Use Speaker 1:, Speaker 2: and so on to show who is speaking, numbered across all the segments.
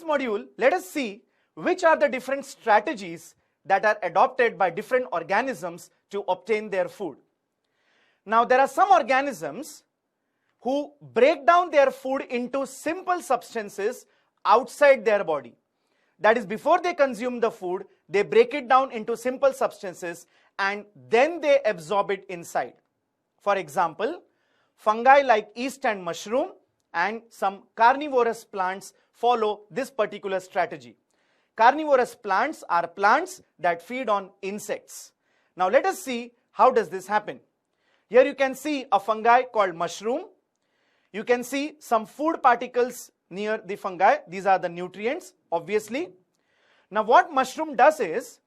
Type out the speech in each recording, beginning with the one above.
Speaker 1: module, let us see which are the different strategies that are adopted by different organisms to obtain their food. Now, there are some organisms who break down their food into simple substances outside their body. That is, before they consume the food, they break it down into simple substances and then they absorb it inside. For example, fungi like yeast and mushroom and some carnivorous plants follow this particular strategy. Carnivorous plants are plants that feed on insects. Now let us see how does this happen. Here you can see a fungi called mushroom. You can see some food particles near the fungi. These are the nutrients, obviously. Now what mushroom does is,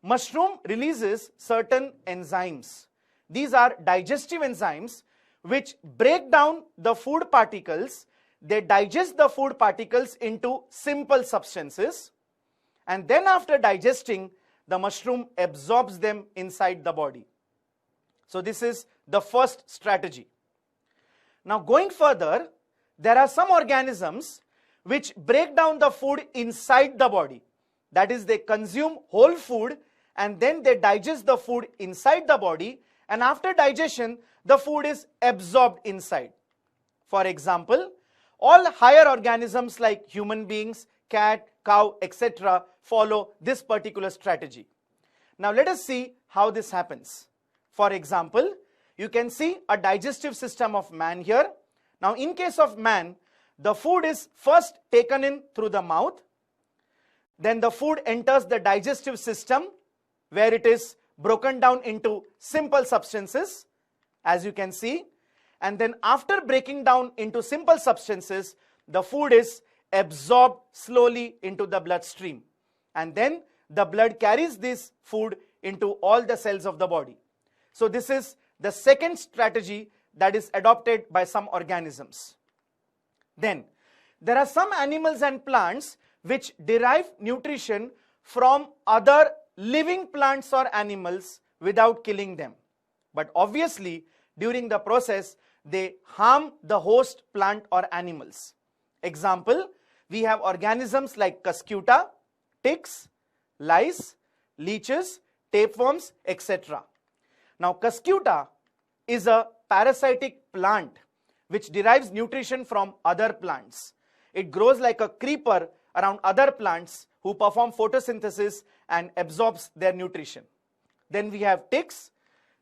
Speaker 1: mushroom releases certain enzymes. These are digestive enzymes which break down the food particles. They digest the food particles into simple substances, and then after digesting, the mushroom absorbs them inside the body. So this is the first strategy. Now going further, there are some organisms which break down the food inside the body. That is, they consume whole food and then they digest the food inside the body, and after digestion, the food is absorbed inside. For example, all higher organisms like human beings, cat, cow, etc. follow this particular strategy. Now let us see how this happens. For example, you can see a digestive system of man here. Now in case of man, the food is first taken in through the mouth. Then the food enters the digestive system where it is broken down into simple substances, as you can see. And then after breaking down into simple substances, the food is absorbed slowly into the bloodstream. And then the blood carries this food into all the cells of the body. So this is the second strategy that is adopted by some organisms. Then there are some animals and plants which derive nutrition from other living plants or animals without killing them. But obviously, during the process, they harm the host plant or animals. Example, we have organisms like cuscuta, ticks, lice, leeches, tapeworms, etc. Now, cuscuta is a parasitic plant which derives nutrition from other plants. It grows like a creeper around other plants who perform photosynthesis and absorbs their nutrition. Then we have ticks.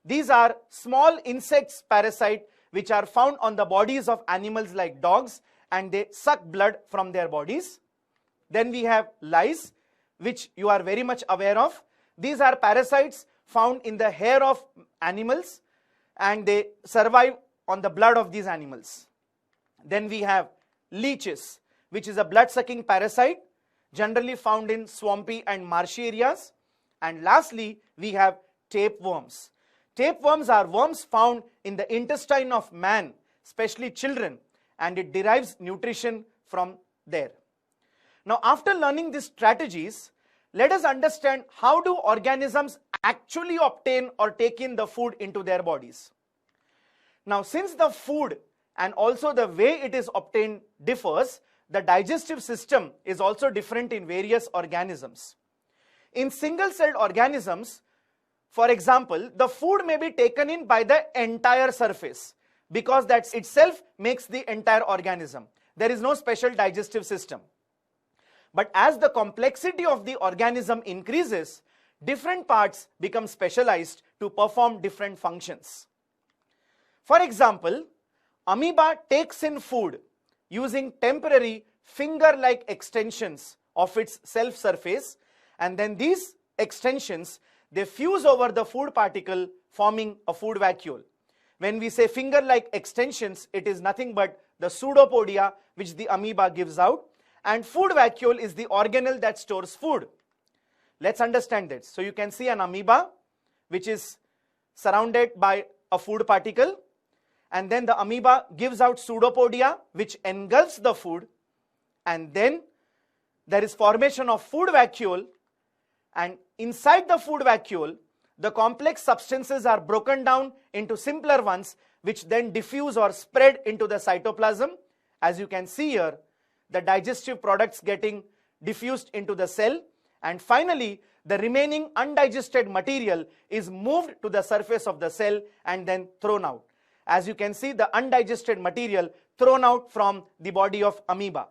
Speaker 1: These are small insects parasite which are found on the bodies of animals like dogs, and they suck blood from their bodies. Then we have lice, which you are very much aware of. These are parasites found in the hair of animals and they survive on the blood of these animals. Then we have leeches, which is a blood-sucking parasite generally found in swampy and marshy areas. And lastly, we have tapeworms. Tapeworms are worms found in the intestine of man, especially children, and it derives nutrition from there. Now, after learning these strategies, let us understand how do organisms actually obtain or take in the food into their bodies. Now, since the food and also the way it is obtained differs, the digestive system is also different in various organisms. In single-celled organisms, for example, the food may be taken in by the entire surface because that itself makes the entire organism. There is no special digestive system. But as the complexity of the organism increases, different parts become specialized to perform different functions. For example, amoeba takes in food using temporary finger-like extensions of its self surface, and then these extensions, they fuse over the food particle, forming a food vacuole. When we say finger-like extensions, it is nothing but the pseudopodia which the amoeba gives out, and food vacuole is the organelle that stores food. Let's understand this. So you can see an amoeba which is surrounded by a food particle, and then the amoeba gives out pseudopodia which engulfs the food, and then there is formation of food vacuole, and inside the food vacuole the complex substances are broken down into simpler ones which then diffuse or spread into the cytoplasm. As you can see here, the digestive products getting diffused into the cell, and finally the remaining undigested material is moved to the surface of the cell and then thrown out. As you can see, the undigested material thrown out from the body of amoeba.